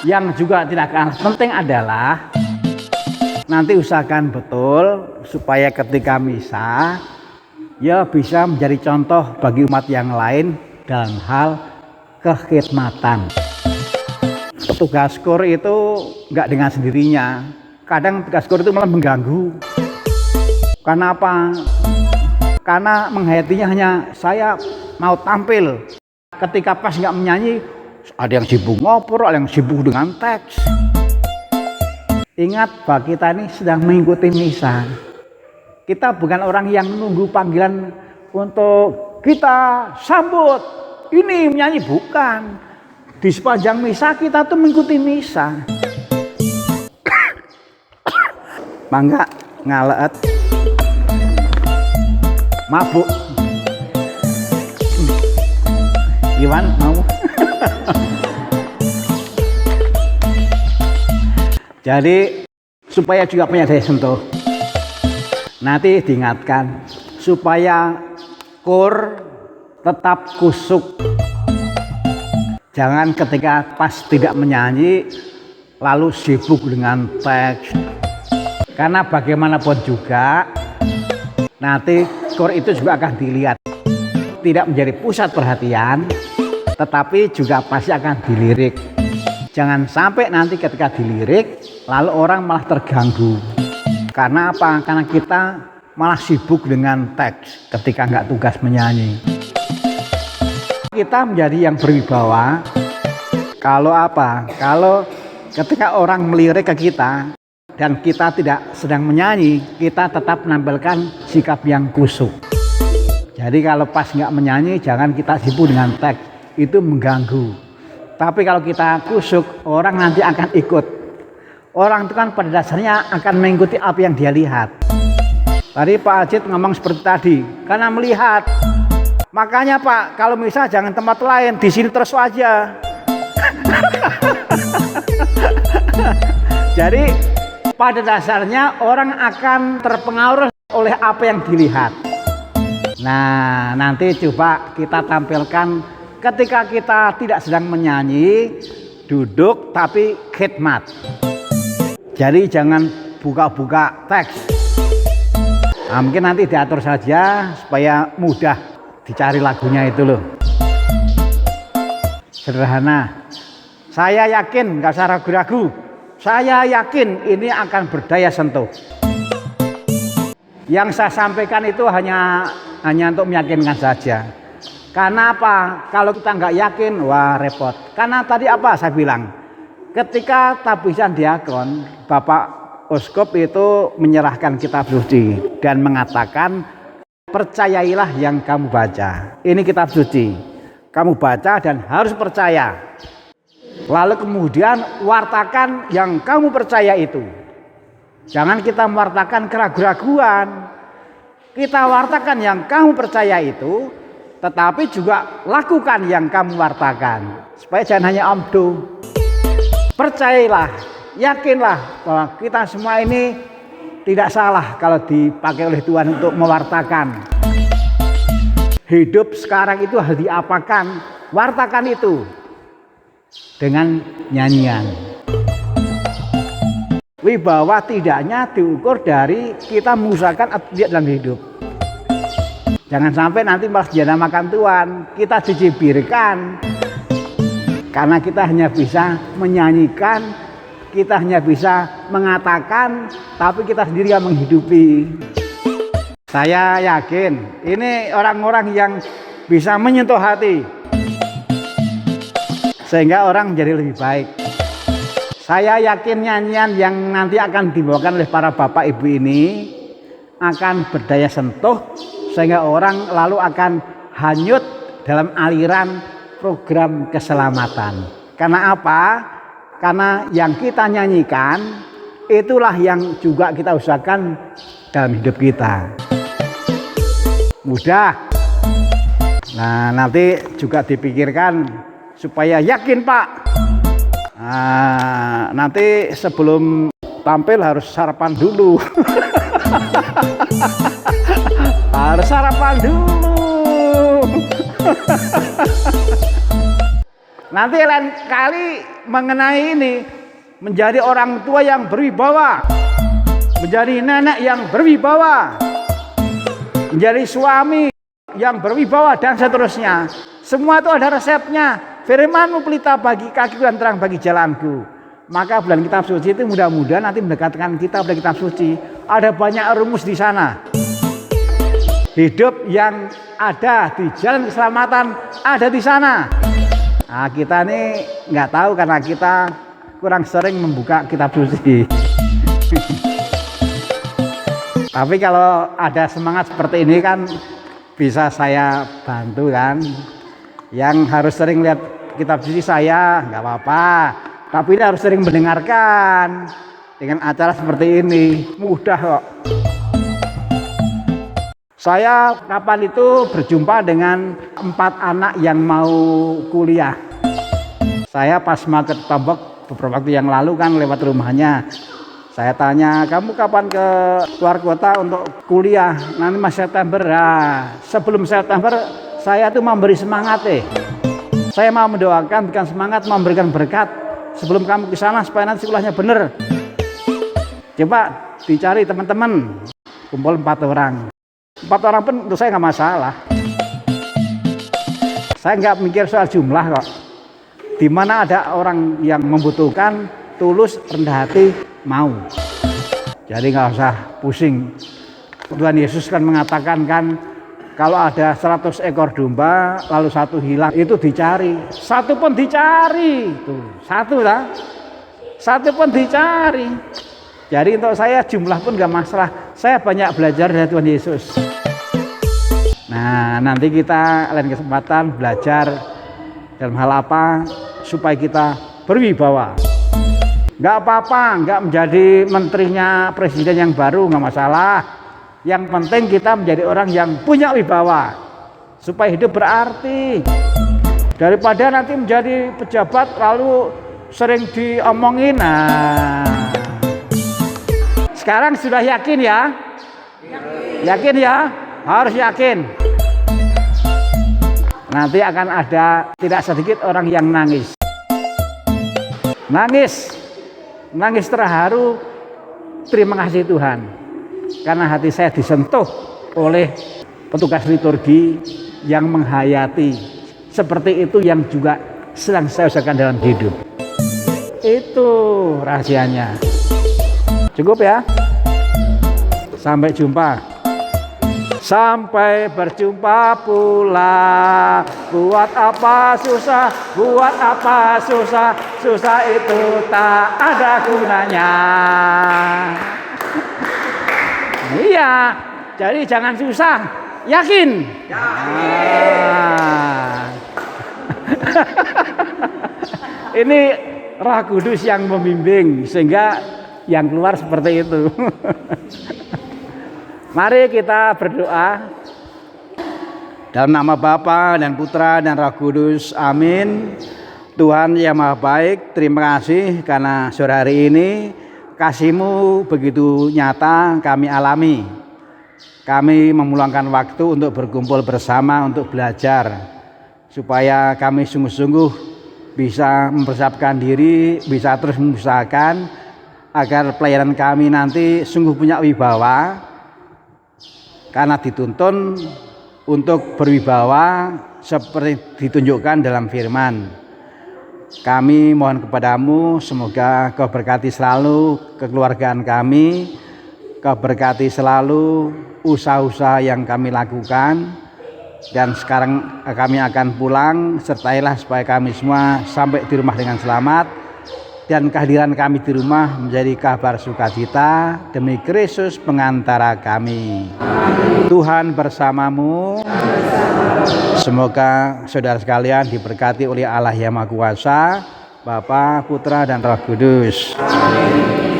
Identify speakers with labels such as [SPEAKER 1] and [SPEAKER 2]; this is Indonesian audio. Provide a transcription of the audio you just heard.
[SPEAKER 1] Yang juga tidak kalah penting adalah nanti usahakan betul supaya ketika misa ya bisa menjadi contoh bagi umat yang lain dalam hal kekhidmatan. Petugas KUR itu nggak dengan sendirinya. Kadang petugas KUR itu malah mengganggu. Karena apa? Karena menghayatinya hanya saya mau tampil. Ketika pas nggak menyanyi, ada yang sibuk ngobrol, ada yang sibuk dengan teks. Ingat bahwa kita ini sedang mengikuti misa. Kita bukan orang yang menunggu panggilan untuk kita sambut. Ini menyanyi, bukan. Di sepanjang misa kita tuh mengikuti misa. Mangga ngaleet. Mabuk. Iwan mau? Jadi supaya juga punya daya sentuh, nanti diingatkan supaya KUR tetap kusuk. Jangan ketika pas tidak menyanyi lalu sibuk dengan teks. Karena bagaimanapun juga nanti KUR itu juga akan dilihat tidak menjadi pusat perhatian, tetapi juga pasti akan dilirik. Jangan sampai nanti ketika dilirik lalu orang malah terganggu. Karena apa? Karena kita malah sibuk dengan teks ketika nggak tugas menyanyi. Kita menjadi yang berwibawa kalau apa? Kalau ketika orang melirik ke kita dan kita tidak sedang menyanyi, kita tetap menampilkan sikap yang kusuk. Jadi kalau pas nggak menyanyi jangan kita sibuk dengan teks, itu mengganggu. Tapi kalau kita kusuk, orang nanti akan ikut. Orang itu kan pada dasarnya akan mengikuti apa yang dia lihat. Tadi Pak Ajit ngomong seperti tadi, karena melihat. Makanya Pak, kalau misal jangan tempat lain, di sini terus aja. Jadi pada dasarnya orang akan terpengaruh oleh apa yang dilihat. Nah, nanti coba kita tampilkan ketika kita tidak sedang menyanyi, duduk tapi khidmat. Jadi jangan buka-buka teks. Nah, mungkin nanti diatur saja supaya mudah dicari lagunya itu loh. Sederhana. Saya yakin, nggak usah ragu-ragu. Saya yakin ini akan berdaya sentuh. Yang saya sampaikan itu hanya untuk meyakinkan saja. Karena apa? Kalau kita nggak yakin, wah repot. Karena tadi apa saya bilang? Ketika tabisan diakon, Bapak Uskup itu menyerahkan kitab suci dan mengatakan, percayailah yang kamu baca. Ini kitab suci. Kamu baca dan harus percaya. Lalu kemudian wartakan yang kamu percaya itu. Jangan kita mewartakan keraguan-raguan. Kita wartakan yang kamu percaya itu, tetapi juga lakukan yang kamu wartakan. Supaya jangan hanya omdo. Percayalah, yakinlah bahwa kita semua ini tidak salah kalau dipakai oleh Tuhan untuk mewartakan. Hidup sekarang itu harus diapakan, wartakan itu dengan nyanyian. Wibawa tidaknya diukur dari kita mengusahakan atlet dalam hidup. Jangan sampai nanti malah dinamakan Tuhan, kita dicibirkan. Karena kita hanya bisa menyanyikan, kita hanya bisa mengatakan, tapi kita sendiri yang menghidupi. Saya yakin ini orang-orang yang bisa menyentuh hati, sehingga orang menjadi lebih baik. Saya yakin nyanyian yang nanti akan dibawakan oleh para bapak ibu ini akan berdaya sentuh, sehingga orang lalu akan hanyut dalam aliran program keselamatan. Karena apa? Karena yang kita nyanyikan itulah yang juga kita usahakan dalam hidup kita. Mudah. Nah, nanti juga dipikirkan supaya yakin Pak. Nah, nanti sebelum tampil harus sarapan dulu. Harus sarapan dulu. Nanti lain kali mengenai ini, menjadi orang tua yang berwibawa, menjadi nenek yang berwibawa, menjadi suami yang berwibawa, dan seterusnya. Semua itu ada resepnya. Firman-Mu pelita bagi kakiku dan terang bagi jalanku. Maka bulan kitab suci itu mudah-mudahan nanti mendekatkan kita pada kitab suci. Ada banyak rumus di sana. Hidup yang ada di jalan keselamatan ada di sana. Nah, kita ini nggak tahu karena kita kurang sering membuka kitab suci. Tapi kalau ada semangat seperti ini kan bisa saya bantu kan. Yang harus sering lihat kitab suci saya nggak apa-apa. Tapi ini harus sering mendengarkan. Dengan acara seperti ini mudah kok. Saya kapan itu berjumpa dengan 4 anak yang mau kuliah. Saya pas market Tombok beberapa waktu yang lalu kan lewat rumahnya. Saya tanya, kamu kapan ke luar kota untuk kuliah? Nanti Mas September. Nah, sebelum September saya tuh memberi semangat Saya mau mendoakan, bukan semangat, memberikan berkat. Sebelum kamu ke sana supaya nanti sekolahnya benar. Coba dicari teman-teman. Kumpul 4 orang. 4 orang pun untuk saya nggak masalah. Saya nggak mikir soal jumlah kok. Di mana ada orang yang membutuhkan, tulus, rendah hati, mau. Jadi nggak usah pusing. Tuhan Yesus kan mengatakan kan, kalau ada 100 ekor domba, lalu 1 hilang, itu dicari. 1 pun dicari. Tuh, 1 lah. 1 pun dicari. Jadi untuk saya jumlah pun nggak masalah. Saya banyak belajar dari Tuhan Yesus. Nah, nanti kita lain kesempatan belajar dalam hal apa supaya kita berwibawa. Nggak apa-apa, nggak menjadi menterinya presiden yang baru, nggak masalah. Yang penting kita menjadi orang yang punya wibawa supaya hidup berarti. Daripada nanti menjadi pejabat lalu sering diomongin. Nah, sekarang sudah yakin ya? Yakin ya? Harus yakin. Nanti akan ada tidak sedikit orang yang nangis. Nangis terharu. Terima kasih Tuhan. Karena hati saya disentuh oleh petugas liturgi yang menghayati. Seperti itu yang juga sedang saya usahakan dalam hidup. Itu rahasianya. Cukup ya. Sampai jumpa. Sampai berjumpa pula. Buat apa susah, susah itu tak ada gunanya. Iya, jadi jangan susah, yakin. Ini Roh Kudus yang membimbing sehingga yang keluar seperti itu. Mari kita berdoa. Dalam nama Bapa dan Putra dan Roh Kudus, amin. Tuhan yang Maha Baik, terima kasih karena sore hari ini kasih-Mu begitu nyata kami alami. Kami meluangkan waktu untuk berkumpul bersama untuk belajar, supaya kami sungguh-sungguh bisa mempersiapkan diri, bisa terus mengusahakan agar pelayanan kami nanti sungguh punya wibawa, karena dituntun untuk berwibawa seperti ditunjukkan dalam firman. Kami mohon kepadamu, semoga Kau berkati selalu kekeluargaan kami, Kau berkati selalu usaha-usaha yang kami lakukan, dan sekarang kami akan pulang. Sertailah supaya kami semua sampai di rumah dengan selamat, dan kehadiran kami di rumah menjadi kabar sukacita demi Kristus pengantara kami. Tuhan bersamamu. Semoga saudara sekalian diberkati oleh Allah yang Maha Kuasa, Bapa, Putra, dan Roh Kudus. Amin.